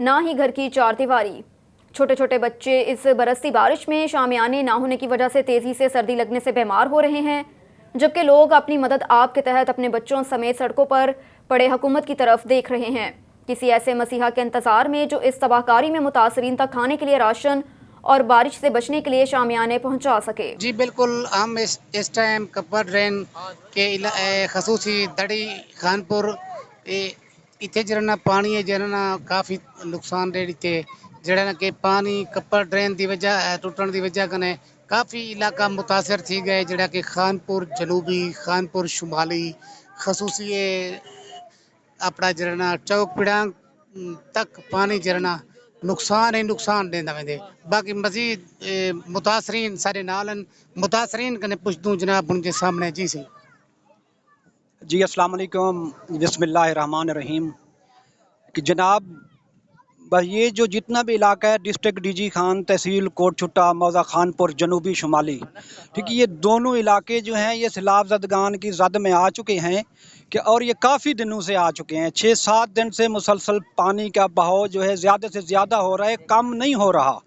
نہ ہی گھر کی چار دیواری۔ چھوٹے چھوٹے بچے اس برستی بارش میں شامیانے نہ ہونے کی وجہ سے تیزی سے سردی لگنے سے بیمار ہو رہے ہیں، جبکہ لوگ اپنی مدد آپ کے تحت اپنے بچوں سمیت سڑکوں پر پڑے حکومت کی طرف دیکھ رہے ہیں، کسی ایسے مسیحا کے انتظار میں جو اس تباہ کاری میں متاثرین تک کھانے کے لیے راشن اور بارش سے بچنے کے لیے شامیانے پہنچا سکے۔ جی بالکل، ہم اس ٹائم کپر ڈرین کے خصوصی دڑی خانپور اتنے جڑنا پانی ہے جڑنا کافی نقصان دے دیتے جڑا کہ پانی کپر ڈرین دی وجہ ٹوٹن دی وجہ کنے کافی علاقہ متاثر تھی گئے، جڑا کہ خانپور جنوبی، خانپور شمالی، خصوصی اپنا جڑنا چوک پڑانگ تک پانی جڑنا نقصان ہی نقصان دیندا ویندے۔ باقی مزید متاثرین سارے نالن متاثرین کنے پوچھدوں جناب ان کے سامنے۔ جی سی جی السلام علیکم، بسم اللہ الرحمن الرحیم۔ کہ جناب بس یہ جو جتنا بھی علاقہ ہے ڈسٹرکٹ ڈی جی خان، تحصیل کوٹ چھٹا، موضع خانپور جنوبی شمالی، ٹھیک ہے، یہ دونوں علاقے جو ہیں یہ سیلاب زدگان کی زد میں آ چکے ہیں کہ اور یہ کافی دنوں سے آ چکے ہیں، 6-7 دن سے مسلسل پانی کا بہاؤ جو ہے زیادہ سے زیادہ ہو رہا ہے، کم نہیں ہو رہا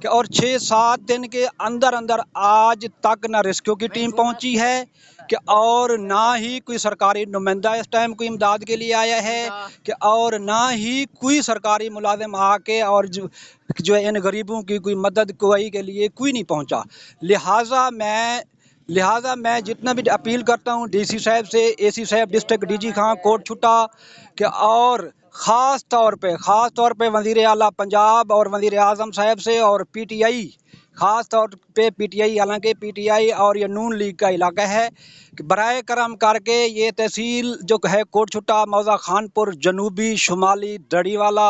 کہ اور 6-7 دن کے اندر آج تک نہ ریسکیو کی ٹیم پہنچی ہے کہ اور نہ ہی کوئی سرکاری نمائندہ اس ٹائم کوئی امداد کے لیے آیا ہے کہ اور نہ ہی کوئی سرکاری ملازم آ کے اور جو ہے ان غریبوں کی کوئی مدد کوئی کے لیے کوئی نہیں پہنچا۔ لہٰذا میں جتنا بھی اپیل کرتا ہوں ڈی سی صاحب سے، اے سی صاحب ڈسٹرکٹ ڈی جی خان کوٹ چھٹا کہ اور خاص طور پہ وزیر اعلیٰ پنجاب اور وزیر اعظم صاحب سے اور پی ٹی آئی، خاص طور پہ پی ٹی آئی، حالانکہ پی ٹی آئی اور یہ نون لیگ کا علاقہ ہے، کہ برائے کرم کر کے یہ تحصیل جو ہے کوٹ چھٹا، موضع خانپور جنوبی شمالی، دڑی والا،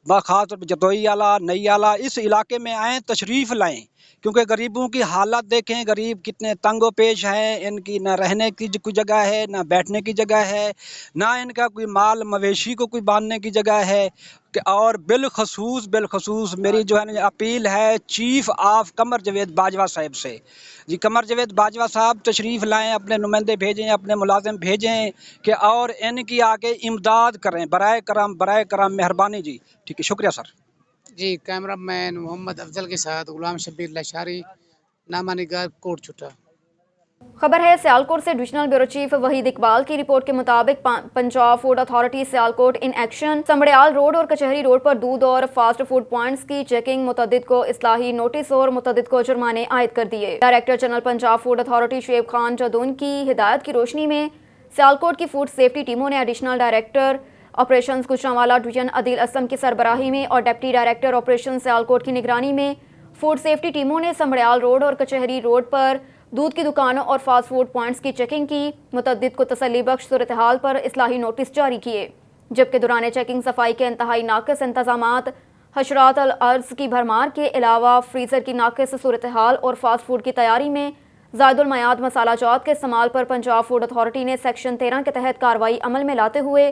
خاص طور پہ جتوئی والا، نئی والا، اس علاقے میں آئیں، تشریف لائیں، کیونکہ غریبوں کی حالت دیکھیں، غریب کتنے تنگ و پیش ہیں، ان کی نہ رہنے کی کوئی جگہ ہے، نہ بیٹھنے کی جگہ ہے، نہ ان کا کوئی مال مویشی کو کوئی باندھنے کی جگہ ہے کہ اور بالخصوص میری جو ہے اپیل ہے چیف آف قمر جاوید باجوہ صاحب سے، جی قمر جاوید باجوہ صاحب تشریف لائیں، اپنے نمائندے بھیجیں، اپنے ملازم بھیجیں کہ اور ان کی آگے امداد کریں، برائے کرم مہربانی جی، ٹھیک ہے، شکریہ سر۔ جی کیمرہ مین محمد افضل کے ساتھ غلام شبیر لاشاری، نامہ نگار کوٹ چھٹا۔ خبر ہے سیالکوٹ سے divisional bureau chief Waheed Iqbal کی رپورٹ کے مطابق Punjab food authority Sialkot in action Sambrial road اور کچہری روڈ پر دودھ اور فاسٹ فوڈ پوائنٹس کی چیکنگ، متعدد کو اصلاحی نوٹس اور متعدد کو جرمانے عائد کر دیے۔ Director general Punjab food authority Shoaib Khan Jadoon کی ہدایت کی روشنی میں سیالکوٹ کی فوڈ سیفٹی ٹیموں نے additional director operations Gujranwala division Adeel Aslam کی سربراہی میں اور ڈپٹی ڈائریکٹر آپریشن سیالکوٹ کی نگرانی میں فوڈ سیفٹی ٹیموں نے سمبڑیال روڈ اور کچہری روڈ پر دودھ کی دکانوں اور فاسٹ فوڈ پوائنٹس کی چیکنگ کی، متعدد کو تسلی بخش صورتحال پر اصلاحی نوٹس جاری کیے، جبکہ دوران چیکنگ صفائی کے انتہائی ناقص انتظامات، حشرات الارض کی بھرمار کے علاوہ فریزر کی ناقص صورتحال اور فاسٹ فوڈ کی تیاری میں زائد المیعاد مسالہ جات کے استعمال پر پنجاب فوڈ اتھارٹی نے سیکشن 13 کے تحت کارروائی عمل میں لاتے ہوئے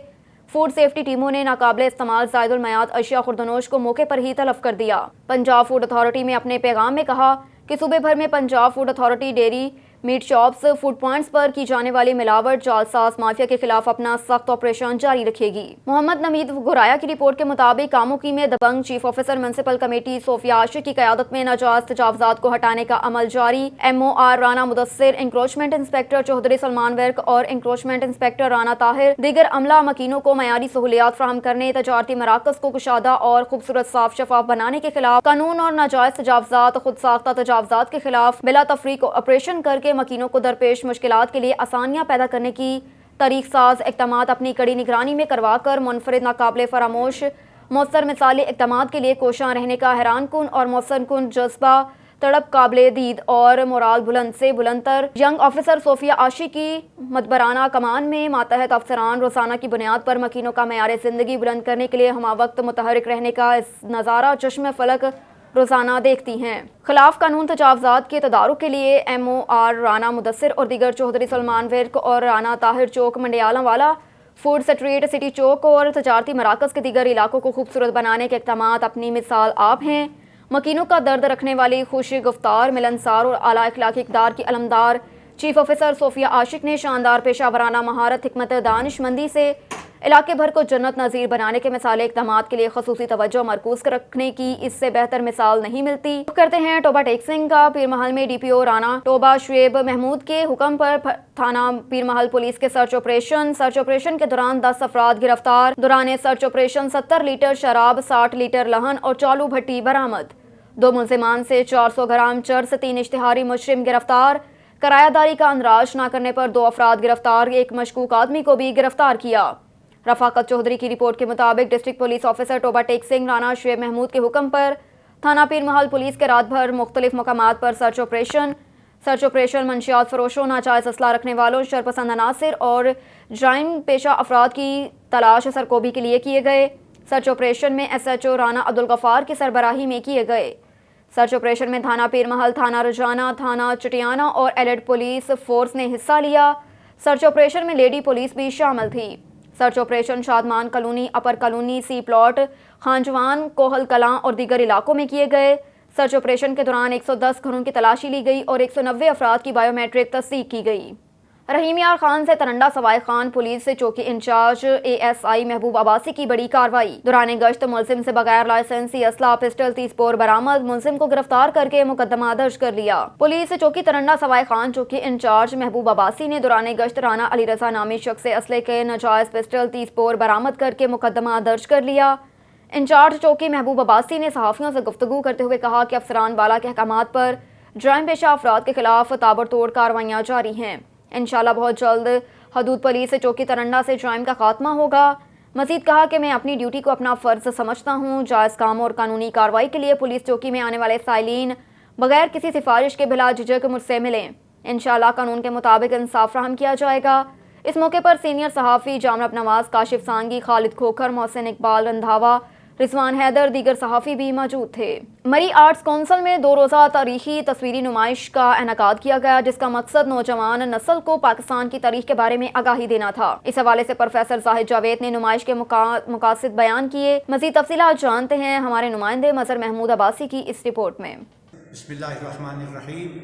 فوڈ سیفٹی ٹیموں نے ناقابل استعمال زائد المیعاد اشیاء خوردنوش کو موقع پر ہی تلف کر دیا۔ پنجاب فوڈ اتھارٹی میں اپنے پیغام میں کہا کہ صوبے بھر میں Punjab food authority dairy, meat shops, food points پر کی جانے والی ملاوٹ، جعلساز مافیا کے خلاف اپنا سخت آپریشن جاری رکھے گی۔ محمد نمید گورایا کی رپورٹ کے مطابق کاموکی میں دبنگ چیف آفیسر میونسپل کمیٹی صوفیہ عاشق کی قیادت میں ناجائز تجاوزات کو ہٹانے کا عمل جاری۔ M O R Rana Mudassar, encroachment inspector Chaudhry Salman Virk اور انکروچمنٹ انسپیکٹر رانا طاہر، دیگر عملہ مکینوں کو معیاری سہولیات فراہم کرنے، تجارتی مراکز کو کشادہ اور خوبصورت صاف شفاف بنانے کے خلاف قانون اور ناجائز تجاوزات، خود ساختہ تجاوزات کے خلاف بلا تفریق آپریشن کر کے مکینوں کو درپیش مشکلات کے لیے آسانیاں پیدا کرنے کی طریق ساز اقدامات اپنی کڑی نگرانی میں کروا کر منفرد، ناقابل فراموش، مؤثر مثالی اقدامات کے لیے کوشاں رہنے کا حیران کن اور مؤثر کن جذبہ، تڑپ قابل دید اور مورال بلند سے بلند تر ینگ آفیسر صوفیہ عاشق کی مدبرانہ کمان میں ماتحت افسران روزانہ کی بنیاد پر مکینوں کا معیار زندگی بلند کرنے کے لیے ہمہ وقت متحرک رہنے کا اس نظارہ چشم فلک روزانہ دیکھتی ہیں۔ خلاف قانون تجاوزات کے تدارک کے لیے M O R Rana Mudassar اور دیگر چوہدری سلمان ورک اور رانا طاہر چوک، منڈیالم والا، فوڈ سٹریٹ، سٹی چوک اور تجارتی مراکز کے دیگر علاقوں کو خوبصورت بنانے کے اقدامات اپنی مثال آپ ہیں۔ مکینوں کا درد رکھنے والی، خوش گفتار، ملنسار اور اعلیٰ اخلاقی اقدار کی علمدار چیف آفیسر صوفیہ عاشق نے شاندار پیشہ ورانہ مہارت، حکمت، دانش مندی سے علاقے بھر کو جنت نظیر بنانے کے مثالی اقدامات کے لیے خصوصی توجہ مرکوز رکھنے کی اس سے بہتر مثال نہیں ملتی۔ کرتے ہیں ٹوبہ ٹیک سنگھ کا۔ پیر محل میں ڈی پی او رانا ٹوبہ شعیب محمود کے حکم پر تھانہ پیر محل پولیس کے سرچ آپریشن کے دوران 10 افراد گرفتار۔ دوران سرچ آپریشن 70 لیٹر شراب، 60 لیٹر لہن اور چالو بھٹی برآمد۔ 2 ملزمان سے 400 گرام چرس، 3 اشتہاری مجرم گرفتار۔ کرایہ داری کا اندراج نہ کرنے پر 2 افراد گرفتار، ایک مشکوک آدمی کو بھی گرفتار کیا۔ رفاقت چودھری کی رپورٹ کے مطابق ڈسٹرکٹ پولیس آفیسر ٹوبہ ٹیک سنگھ رانا شعیب محمود کے حکم پر تھانہ پیر محل پولیس کے رات بھر مختلف مقامات پر سرچ آپریشن منشیات فروشوں، ناجائز اسلحہ رکھنے والوں، شرپسند عناصر اور جرائم پیشہ افراد کی تلاش سرکوبی کے لیے کیے گئے۔ سرچ آپریشن میں S H O Rana Abdul Ghaffar کی سربراہی میں کیے گئے۔ سرچ آپریشن میں تھانہ پیر محل، تھانہ رجانہ، تھانہ چٹیانہ اور ایلٹ پولیس فورس نے حصہ لیا۔ سرچ آپریشن میں لیڈی پولیس بھی شامل تھی۔ سرچ آپریشن شادمان کالونی، اپر کالونی، سی پلاٹ، خانجوان، کوہل کلاں اور دیگر علاقوں میں کیے گئے۔ سرچ آپریشن کے دوران 110 گھروں کی تلاشی لی گئی اور 190 افراد کی بائیو میٹرک تصدیق کی گئی۔ رحیم یار خان سے ترنڈا سوائے خان پولیس سے چوکی انچارج ASI محبوب عباسی کی بڑی کارروائی۔ دوران گشت ملزم سے بغیر لائسنسی اسلحہ پسٹل 30 بور برآمد، ملزم کو گرفتار کر کے مقدمہ درج کر لیا۔ پولیس چوکی ترنڈا سوائے خان چوکی انچارج محبوب عباسی نے دوران گشت رانا علی رضا نامی شخص سے اسلحے کے ناجائز پسٹل 30 بور برآمد کر کے مقدمہ درج کر لیا۔ انچارج چوکی محبوب عباسی نے صحافیوں سے گفتگو کرتے ہوئے کہا کہ افسران والا کے احکامات پر جرائم پیشہ افراد کے خلاف تابڑتوڑ کارروائیاں جاری ہیں۔ انشاءاللہ بہت جلد حدود پولیس چوکی ترنڈا سے جرائم کا خاتمہ ہوگا۔ مزید کہا کہ میں اپنی ڈیوٹی کو اپنا فرض سمجھتا ہوں۔ جائز کاموں اور قانونی کارروائی کے لیے پولیس چوکی میں آنے والے سائلین بغیر کسی سفارش کے بلا جھجک مجھ سے ملیں۔ انشاءاللہ قانون کے مطابق انصاف فراہم کیا جائے گا۔ اس موقع پر سینئر صحافی جامرب نواز، کاشف سانگی، خالد کھوکھر، محسن اقبال رندھاوا، رضوان حیدر، دیگر صحافی بھی موجود تھے۔ مری آرٹس کونسل میں 2 روزہ تاریخی تصویری نمائش کا انعقاد کیا گیا، جس کا مقصد نوجوان نسل کو پاکستان کی تاریخ کے بارے میں آگاہی دینا تھا۔ اس حوالے سے پروفیسر زاہد جاوید نے نمائش کے مقاصد بیان کیے۔ مزید تفصیلات جانتے ہیں ہمارے نمائندے مظہر محمود عباسی کی اس رپورٹ میں۔ بسم اللہ الرحمن الرحیم۔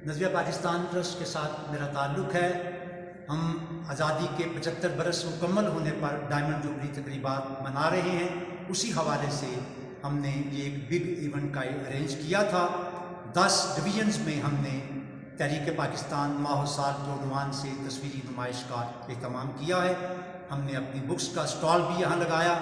نظریہ پاکستان ٹرسٹ کے ساتھ میرا تعلق ہے۔ ہم آزادی کے 75 برس مکمل ہونے پر ڈائمنڈ جوبلی تقریبات منا رہے ہیں۔ اسی حوالے سے ہم نے یہ ایک بگ ایونٹ کا ارینج کیا تھا۔ 10 ڈویژنز میں ہم نے تحریک پاکستان ماہ و سال کے عنوان سے تصویری نمائش کا اہتمام کیا ہے۔ ہم نے اپنی بکس کا اسٹال بھی یہاں لگایا۔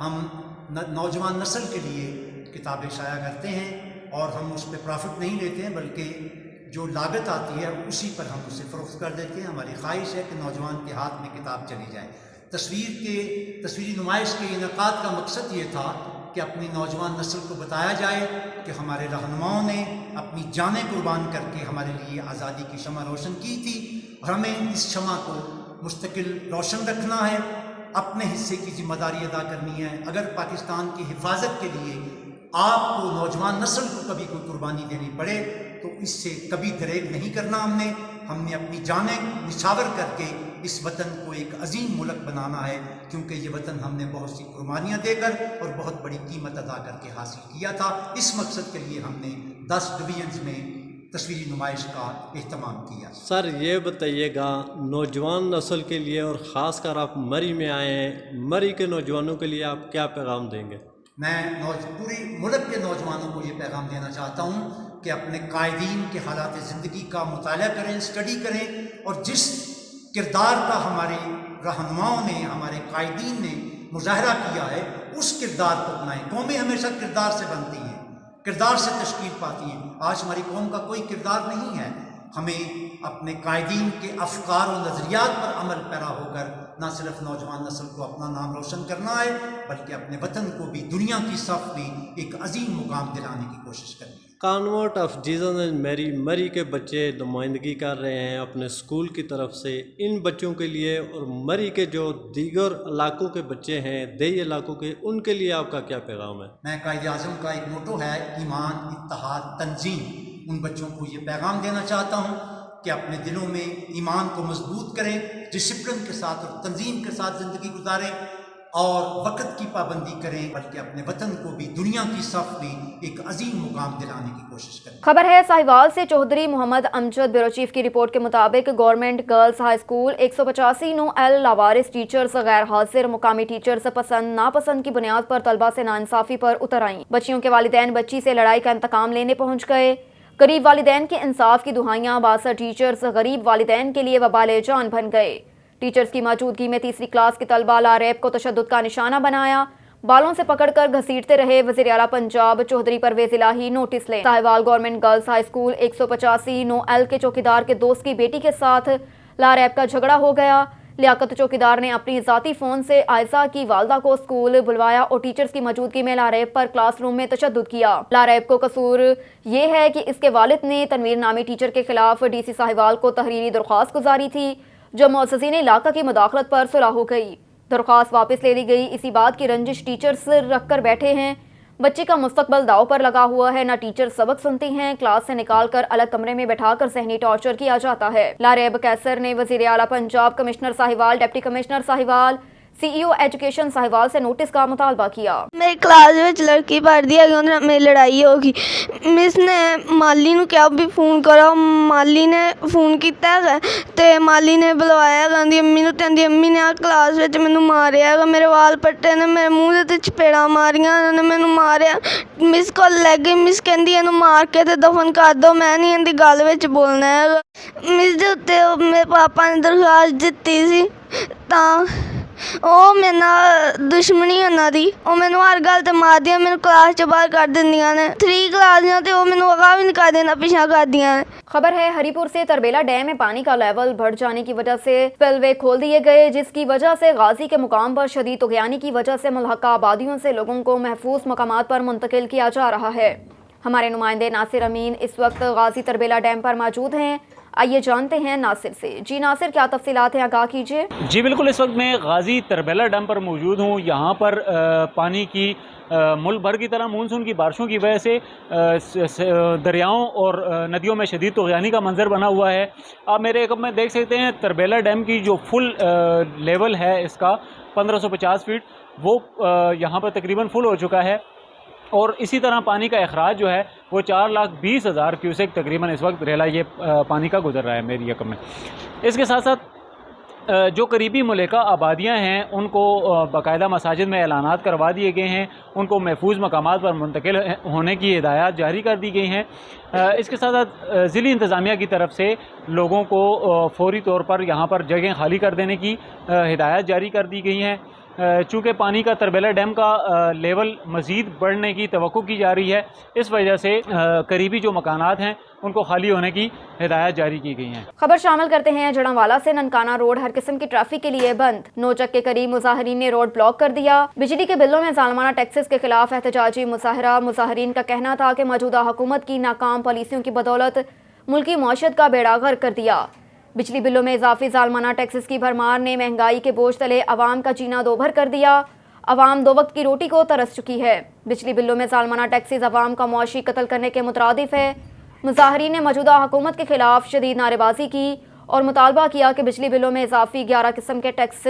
ہم نوجوان نسل کے لیے کتابیں شائع کرتے ہیں اور ہم اس پہ پرافٹ نہیں لیتے ہیں، بلکہ جو لاگت آتی ہے اسی پر ہم اسے فروخت کر دیتے ہیں۔ ہماری خواہش ہے کہ نوجوان کے ہاتھ میں کتاب چلی جائے۔ تصویری نمائش کے انعقاد کا مقصد یہ تھا کہ اپنی نوجوان نسل کو بتایا جائے کہ ہمارے رہنماؤں نے اپنی جانیں قربان کر کے ہمارے لیے آزادی کی شمع روشن کی تھی اور ہمیں اس شمع کو مستقل روشن رکھنا ہے، اپنے حصے کی ذمہ داری ادا کرنی ہے۔ اگر پاکستان کی حفاظت کے لیے آپ کو، نوجوان نسل کو کبھی کوئی قربانی دینی پڑے تو اس سے کبھی دریغ نہیں کرنا۔ ہم نے اپنی جانیں نچھاور کر کے اس وطن کو ایک عظیم ملک بنانا ہے، کیونکہ یہ وطن ہم نے بہت سی قربانیاں دے کر اور بہت بڑی قیمت ادا کر کے حاصل کیا تھا۔ اس مقصد کے لیے ہم نے 10 ڈویژنز میں تصویری نمائش کا اہتمام کیا۔ سر یہ بتائیے گا، نوجوان نسل کے لیے اور خاص کر آپ مری میں آئے ہیں، مری کے نوجوانوں کے لیے آپ کیا پیغام دیں گے؟ میں پوری ملک کے نوجوانوں کو یہ پیغام دینا چاہتا ہوں کہ اپنے قائدین کے حالات زندگی کا مطالعہ کریں، اسٹڈی کریں، اور جس کردار کا ہمارے رہنماؤں نے، ہمارے قائدین نے مظاہرہ کیا ہے، اس کردار کو اپنائیں۔ قومیں ہمیشہ کردار سے بنتی ہیں، کردار سے تشکیل پاتی ہیں۔ آج ہماری قوم کا کوئی کردار نہیں ہے۔ ہمیں اپنے قائدین کے افکار و نظریات پر عمل پیرا ہو کر نہ صرف نوجوان نسل کو اپنا نام روشن کرنا ہے، بلکہ اپنے وطن کو بھی دنیا کی صف میں ایک عظیم مقام دلانے کی کوشش کرنی ہے۔ کانورٹ آف جیزس اینڈ میری مری کے بچے نمائندگی کر رہے ہیں اپنے اسکول کی طرف سے۔ ان بچوں کے لیے اور مری کے جو دیگر علاقوں کے بچے ہیں، دیہی علاقوں کے، ان کے لیے آپ کا کیا پیغام ہے؟ میں قائد اعظم کا ایک موٹو ہے، ایمان، اتحاد، تنظیم۔ ان بچوں کو یہ پیغام دینا چاہتا ہوں کہ اپنے دلوں میں ایمان کو مضبوط کریں، ڈسپلن کے ساتھ اور تنظیم کے ساتھ زندگی گزاریں، اور وقت کی پابندی کریں بلکہ اپنے وطن کو بھی دنیا کی صف میں ایک عظیم مقام دلانے کی کوشش کریں۔ خبر ہے ساہیوال سے چوہدری محمد امجد بیورو چیف کی رپورٹ کے مطابق گورنمنٹ گرلز ہائی اسکول 185 نو ایل لاوارث ٹیچرز غیر حاضر، مقامی ٹیچرز پسند ناپسند کی بنیاد پر طلبہ سے ناانصافی پر اتر آئیں۔ بچیوں کے والدین بچی سے لڑائی کا انتقام لینے پہنچ گئے۔ غریب والدین کے انصاف کی دہائیاں، 62 ٹیچرز غریب والدین کے لیے وبال جان بن گئے۔ ٹیچرز کی موجودگی میں تیسری کلاس کے طلبہ لاریب کو تشدد کا نشانہ بنایا، بالوں سے پکڑ کر گھسیٹتے رہے۔ وزیر اعلیٰ پنجاب چوہدری پرویز الہی نوٹس لیں۔ Sahiwal government girls high school 185 نو ایل کے چوکیدار کے دوست کی بیٹی کے ساتھ لاریب کا جھگڑا ہو گیا۔ لیاقت چوکیدار نے اپنی ذاتی فون سے عائشہ کی والدہ کو اسکول بلوایا اور ٹیچرز کی موجودگی میں لاریب پر کلاس روم میں تشدد کیا۔ لاریب کو قصور یہ ہے کہ اس کے والد نے تنویر نامی ٹیچر کے خلاف ڈی سی ساہیوال کو تحریری درخواست گزاری تھی، جو معززین علاقہ کی مداخلت پر صلح ہو گئی۔ درخواست واپس لے لی گئی۔ اسی بات کی رنجش ٹیچرز رکھ کر بیٹھے ہیں۔ بچے کا مستقبل داؤ پر لگا ہوا ہے، نہ ٹیچر سبق سنتی ہیں، کلاس سے نکال کر الگ کمرے میں بٹھا کر ذہنی ٹارچر کیا جاتا ہے۔ لاریب کیسر نے وزیر اعلیٰ Punjab, commissioner Sahiwal, deputy commissioner Sahiwal, C E O education Sahiwal سے نوٹس کا مطالبہ کیا۔ میری کلاس وچ لڑکی پڑھ دی ہے، میری لڑائی ہوگی، مس نے مالی نو کیا بھی فون کرو، مالی نے فون کیتا ہے تے مالی نے بلوایا، کہندی امی نو، کہندی امی نے کلاس وچ مینوں ماریا ہے، میرے وال پٹے نے، میرے منہ تے چپیڑاں ماریاں، انہوں نے مینوں ماریا۔ مس کول لے گئی، مس کہندی اینوں مار کے تے دفن کر دو، میں نہیں اندی گل وچ بولنا ہے۔ مس دے اُتے میرے پاپا نے درخواست دتی سی تاں وہ میرے نال دشمنی انہاں دی، وہ مینوں ہر گل تے مار دیاں، مینوں کلاس چ باہر کر دندیاں نے، 3 کلاسیاں تے وہ مینوں اگاں بھی نہیں کر دینا، پیچھے کر دیاں نے۔ خبر ہے ہری پور سے تربیلا ڈیم میں پانی کا لیول بڑھ جانے کی وجہ سے سپل وے کھول دیے گئے، جس کی وجہ سے غازی کے مقام پر شدید طغیانی کی وجہ سے ملحقہ آبادیوں سے لوگوں کو محفوظ مقامات پر منتقل کیا جا رہا ہے۔ ہمارے نمائندے ناصر امین اس وقت غازی تربیلا ڈیم پر موجود ہیں، آئیے جانتے ہیں ناصر سے۔ جی ناصر، کیا تفصیلات ہیں، آگاہ کیجیے۔ جی بالکل، اس وقت میں غازی تربیلا ڈیم پر موجود ہوں۔ یہاں پر پانی کی ملک بھر کی طرح مونسون کی بارشوں کی وجہ سے دریاؤں اور ندیوں میں شدید طغیانی کا منظر بنا ہوا ہے۔ آپ میرے ایک میں دیکھ سکتے ہیں تربیلا ڈیم کی جو فل لیول ہے اس کا 1550 فیٹ، وہ یہاں پر تقریباً فل ہو چکا ہے، اور اسی طرح پانی کا اخراج جو ہے وہ 4,20,000 کیوسیک تقریباً اس وقت ریلا یہ پانی کا گزر رہا ہے میری یکم میں۔ اس کے ساتھ ساتھ جو قریبی ملکہ آبادیاں ہیں ان کو باقاعدہ مساجد میں اعلانات کروا دیے گئے ہیں، ان کو محفوظ مقامات پر منتقل ہونے کی ہدایات جاری کر دی گئی ہیں۔ اس کے ساتھ ساتھ ضلعی انتظامیہ کی طرف سے لوگوں کو فوری طور پر یہاں پر جگہیں خالی کر دینے کی ہدایات جاری کر دی گئی ہیں۔ چونکہ پانی کا تربیلا ڈیم کا لیول مزید بڑھنے کی توقع کی جا رہی ہے، اس وجہ سے قریبی جو مکانات ہیں ان کو خالی ہونے کی ہدایات جاری کی گئی ہیں۔ خبر شامل کرتے ہیں جڑاوالا سے ننکانہ روڈ ہر قسم کی ٹریفک کے لیے بند، نوچک کے قریب مظاہرین نے روڈ بلاک کر دیا۔ بجلی کے بلوں میں ظالمانہ ٹیکسز کے خلاف احتجاجی مظاہرہ، مظاہرین کا کہنا تھا کہ موجودہ حکومت کی ناکام پالیسیوں کی بدولت ملکی معیشت کا بیڑا غرق کر دیا۔ بجلی بلوں میں اضافی ظالمانہ ٹیکسز کی بھرمار نے مہنگائی کے بوجھ تلے عوام کا جینا دوبھر کر دیا۔ عوام 2 وقت کی روٹی کو ترس چکی ہے۔ بجلی بلوں میں ظالمانہ ٹیکسز عوام کا معاشی قتل کرنے کے مترادف ہے۔ مظاہرین نے موجودہ حکومت کے خلاف شدید نعرے بازی کی اور مطالبہ کیا کہ بجلی بلوں میں اضافی 11 قسم کے ٹیکس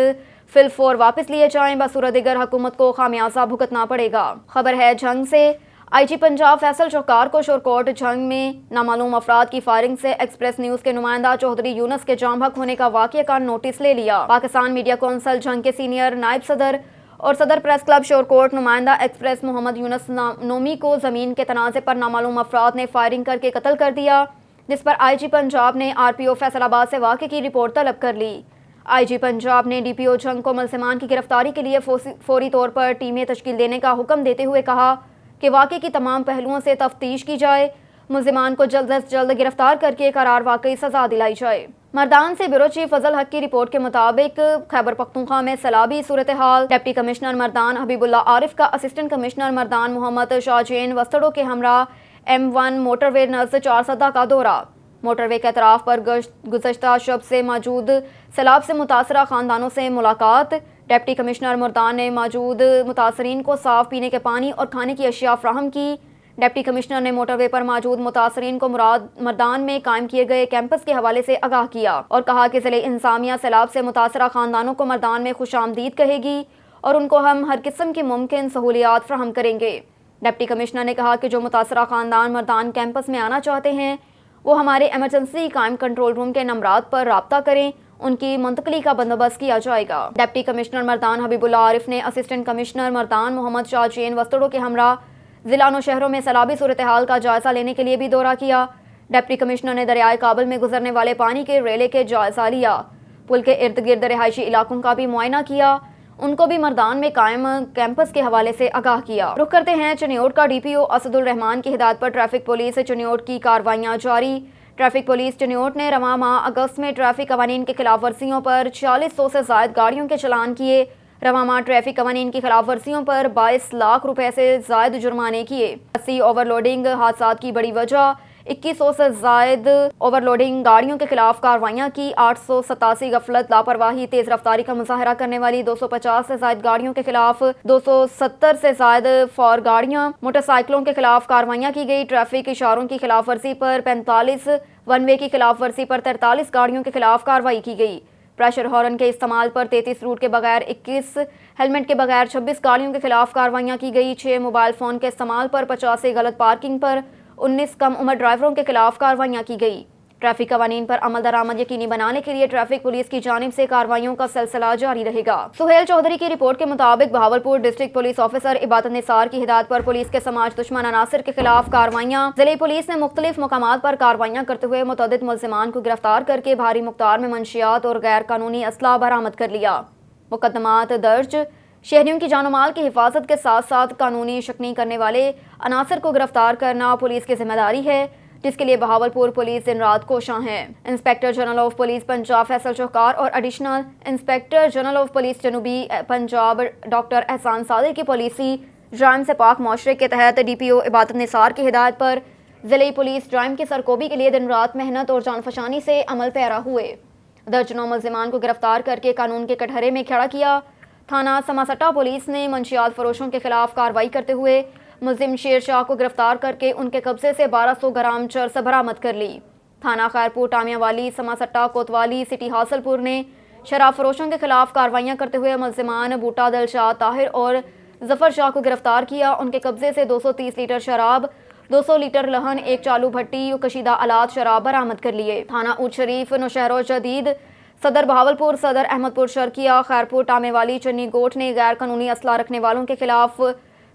فی الفور واپس لیے جائیں، بصورت دیگر حکومت کو خامیازہ بھگتنا پڑے گا۔ خبر ہے جھنگ سے، آئی جی پنجاب فیصل چوکار کو شورکوٹ جھنگ میں نامعلوم افراد کی فائرنگ سے ایکسپریس نیوز کے نمائندہ چوہدری یونس کے جام بحق ہونے کا واقعہ کا نوٹس لے لیا۔ پاکستان میڈیا کونسل جھنگ کے سینئر نائب صدر اور صدر پریس کلب شورکوٹ نمائندہ ایکسپریس محمد یونس نومی کو زمین کے تنازع پر نامعلوم افراد نے فائرنگ کر کے قتل کر دیا، جس پر آئی جی پنجاب نے آر پی او فیصل آباد سے واقعے کی رپورٹ طلب کر لی۔ آئی جی پنجاب نے ڈی پی او جھنگ کو ملزمان کی گرفتاری کے لیے فوری طور پر ٹیمیں تشکیل دینے کا حکم دیتے ہوئے کہا کہ واقعے کی تمام پہلوؤں سے تفتیش کی جائے، ملزمان کو جلد از جلد گرفتار کر کے قرار واقعی سزا دلائی جائے۔ مردان سے بیورو چیف فضل حق کی رپورٹ کے مطابق خیبر پختونخوا میں سیلابی صورتحال، ڈپٹی کمشنر مردان حبیب اللہ عارف کا اسسٹنٹ کمشنر مردان محمد شاہجین وستڑوں کے ہمراہ M1 موٹر وے نزد 4 سدہ کا دورہ۔ موٹر وے کے اطراف پر گزشتہ شب سے موجود سیلاب سے متاثرہ خاندانوں سے ملاقات۔ ڈپٹی کمشنر مردان نے موجود متاثرین کو صاف پینے کے پانی اور کھانے کی اشیاء فراہم کی۔ ڈپٹی کمشنر نے موٹر وے پر موجود متاثرین کو مردان میں قائم کیے گئے کیمپس کے حوالے سے آگاہ کیا اور کہا کہ ضلع انتظامیہ سیلاب سے متاثرہ خاندانوں کو مردان میں خوش آمدید کہے گی اور ان کو ہم ہر قسم کی ممکن سہولیات فراہم کریں گے۔ ڈپٹی کمشنر نے کہا کہ جو متاثرہ خاندان مردان کیمپس میں آنا چاہتے ہیں وہ ہمارے ایمرجنسی قائم کنٹرول روم کے نمبرات پر رابطہ کریں، ان کی منتقلی کا بندوبست کیا جائے گا۔ ڈپٹی کمشنر مردان حبیب اللہ عارف نے اسسٹنٹ کمشنر مردان محمد شاہ جین وستڑوں کے ہمراہ ضلع و شہروں میں سیلابی صورتحال کا جائزہ لینے کے لیے بھی دورہ کیا۔ ڈپٹی کمشنر نے دریائے کابل میں گزرنے والے پانی کے ریلے کے جائزہ لیا، پل کے ارد گرد رہائشی علاقوں کا بھی معائنہ کیا، ان کو بھی مردان میں قائم کیمپس کے حوالے سے آگاہ کیا۔ رخ کرتے ہیں چنیوٹ کا ڈی پی او اسد الرحمان کی ہدایت پر ٹریفک پولیس چنیوٹ کی کارروائیاں جاری۔ ٹریفک پولیس چنیوٹ نے رواں ماہ اگست میں ٹریفک قوانین کی خلاف ورزیوں پر 4600 سے زائد گاڑیوں کے چلان کیے۔ رواں ماہ ٹریفک قوانین کی خلاف ورزیوں پر 22 لاکھ روپے سے زائد جرمانے کیے۔ 80 اوور لوڈنگ حادثات کی بڑی وجہ، 2100 سے زائد اوور لوڈنگ گاڑیوں کے خلاف کارروائیاں کی، 887 غفلت لاپرواہی تیز رفتاری کا مظاہرہ کرنے والی 250 سے زائد گاڑیوں کے خلاف 270 سے زائد فور گاڑیاں، موٹر سائیکلوں کے خلاف کارروائیاں کی گئی۔ ٹریفک اشاروں کی خلاف ورزی پر 45، ون وے کی خلاف ورزی پر 43 گاڑیوں کے خلاف کارروائی کی گئی۔ پریشر ہارن کے استعمال پر 33 روٹ کے بغیر 21، ہیلمٹ کے بغیر 26 گاڑیوں کے خلاف کارروائیاں کی گئی۔ 6 موبائل فون کے استعمال پر 85، غلط پارکنگ پر 19 کم عمر ڈرائیوروں کے خلاف کارروائیاں کی گئی۔ ٹریفک قوانین پر عمل درآمد یقینی بنانے کے لیے ٹریفک پولیس کی جانب سے کارروائیوں کا سلسلہ جاری رہے گا۔ سہیل چودھری کی رپورٹ کے مطابق بہاولپور ڈسٹرکٹ پولیس آفیسر عبادت نثار کی ہدایت پر پولیس کے سماج دشمن عناصر کے خلاف کارروائیاں۔ ضلعی پولیس نے مختلف مقامات پر کارروائیاں کرتے ہوئے متعدد ملزمان کو گرفتار کر کے بھاری مقدار میں منشیات اور غیر قانونی اسلحہ برآمد کر لیا۔ مقدمات درج، شہریوں کی جان و مال کی حفاظت کے ساتھ ساتھ قانونی شکنی کرنے والے عناصر کو گرفتار کرنا پولیس کی ذمہ داری ہے، جس کے لیے بہاولپور پولیس دن رات کوشاں ہے۔ Inspector general of police Punjab Faisal چوکار اور additional inspector general of police جنوبی پنجاب ڈاکٹر احسان صادق کی پالیسی جرائم سے پاک معاشرے کے تحت ڈی پی او عبادت نثار کی ہدایت پر ضلعی پولیس جرائم کی سرکوبی کے لیے دن رات محنت اور جان فشانی سے عمل پیرا ہوئے، درجنوں ملزمان کو گرفتار کر کے قانون کے کٹہرے میں کھڑا کیا۔ تھانہ سماسٹا پولیس نے منشیات فروشوں کے خلاف کارروائی کرتے ہوئے ملزم شیر شاہ کو گرفتار کر کے ان کے قبضے سے 1200 گرام چرس برآمد کر لی۔ تھانہ خیرپور، ٹامیاں والی، سماسٹا، کوتوالی، سٹی حاصل پور نے شراب فروشوں کے خلاف کارروائیاں کرتے ہوئے ملزمان بوٹا دلشاد طاہر اور ظفر شاہ کو گرفتار کیا۔ ان کے قبضے سے 230 لیٹر شراب، 200 لیٹر لہن، ایک چالو بھٹی و کشیدہ آلات شراب برآمد کر لیے۔ تھانہ اونچ شریف، نوشہر و جدید، صدر بہاولپور، صدر احمد پور شرکیہ، خیرپور، ٹامے والی، چنی گوٹ نے غیر قانونی اسلحہ رکھنے والوں کے خلاف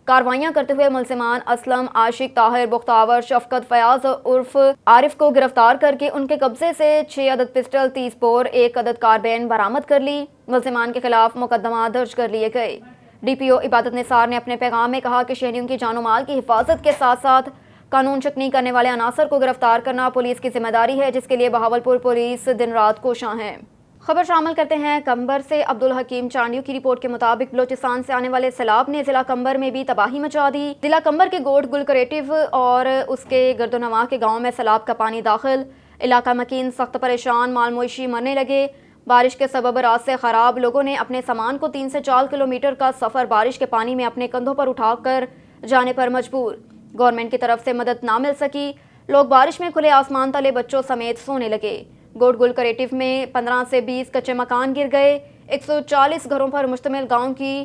کارروائیاں کرتے ہوئے ملزمان اسلم، عاشق، طاہر، بختاور، شفقت، فیاض عرف عارف کو گرفتار کر کے ان کے قبضے سے 6 عدد پسٹل، 30 بور، 1 عدد کاربین برآمد کر لی۔ ملزمان کے خلاف مقدمات درج کر لیے گئے۔ ڈی پی او عبادت نثار نے اپنے پیغام میں کہا کہ شہریوں کی جان و مال کی حفاظت کے ساتھ ساتھ قانون شکنی کرنے والے عناصر کو گرفتار کرنا پولیس کی ذمہ داری ہے، جس کے لیے بہاولپور پولیس دن رات کوشاں ہے۔ خبر شامل کرتے ہیں کمبر سے۔ عبدالحکیم چانڈیو کی رپورٹ کے مطابق بلوچستان سے آنے والے سیلاب نے ضلع کمبر میں بھی تباہی مچا دی۔ ضلع کمبر کے گوٹ گل کریٹو اور اس کے گرد و نواح کے گاؤں میں سیلاب کا پانی داخل، علاقہ مکین سخت پریشان، مال مویشی مرنے لگے۔ بارش کے سبب راستے خراب، لوگوں نے اپنے سامان کو 3 سے 4 کلومیٹر کا سفر بارش کے پانی میں اپنے کندھوں پر اٹھا کر جانے پر مجبور۔ گورنمنٹ کی طرف سے مدد نہ مل سکی، لوگ بارش میں کھلے آسمان تلے بچوں سمیت سونے لگے۔ گوٹ گل کریٹو میں 15 سے 20 کچے مکان گر گئے، 140 گھروں پر مشتمل گاؤں کی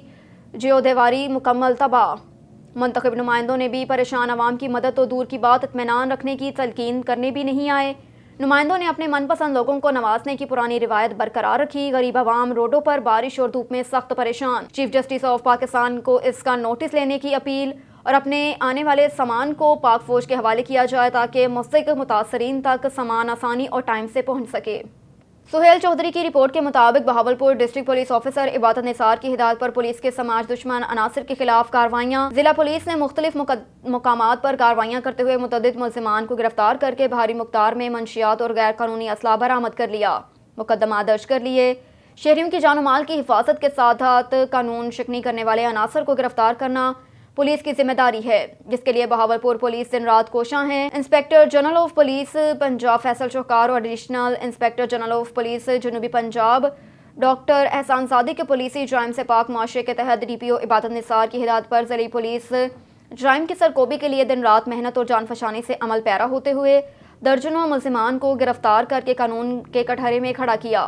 جیو دیواری مکمل تباہ۔ منتخب نمائندوں نے بھی پریشان عوام کی مدد تو دور کی بات اطمینان رکھنے کی تلقین کرنے بھی نہیں آئے۔ نمائندوں نے اپنے من پسند لوگوں کو نوازنے کی پرانی روایت برقرار رکھی۔ غریب عوام روڈوں پر بارش اور دھوپ میں سخت پریشان۔ چیف جسٹس آف پاکستان کو اس کا نوٹس لینے کی اپیل اور اپنے آنے والے سامان کو پاک فوج کے حوالے کیا جائے تاکہ مستحق متاثرین تک سامان آسانی اور ٹائم سے پہنچ سکے۔ سہیل چودھری کی رپورٹ کے مطابق بہاولپور ڈسٹرکٹ پولیس آفیسر عبادت نثار کی ہدایت پر پولیس کے سماج دشمن عناصر کے خلاف کارروائیاں۔ ضلع پولیس نے مختلف مقامات پر کارروائیاں کرتے ہوئے متعدد ملزمان کو گرفتار کر کے بھاری مقدار میں منشیات اور غیر قانونی اسلحہ برآمد کر لیا، مقدمات درج کر لیے۔ شہریوں کی جان و مال کی حفاظت کے ساتھ ساتھ قانون شکنی کرنے والے عناصر کو گرفتار کرنا پولیس کی ذمہ داری ہے، جس کے لیے بہاولپور پولیس دن رات کوشاں ہے۔ Inspector general of police Punjab Faisal چوکار اور additional inspector general of police جنوبی پنجاب ڈاکٹر احسان صادق کے پولیسی جرائم سے پاک معاشرے کے تحت ڈی پی او عبادت نثار کی ہدایت پر ضلعی پولیس جرائم کی سرکوبی کے لیے دن رات محنت اور جان فشانی سے عمل پیرا ہوتے ہوئے درجنوں ملزمان کو گرفتار کر کے قانون کے کٹہرے میں کھڑا کیا۔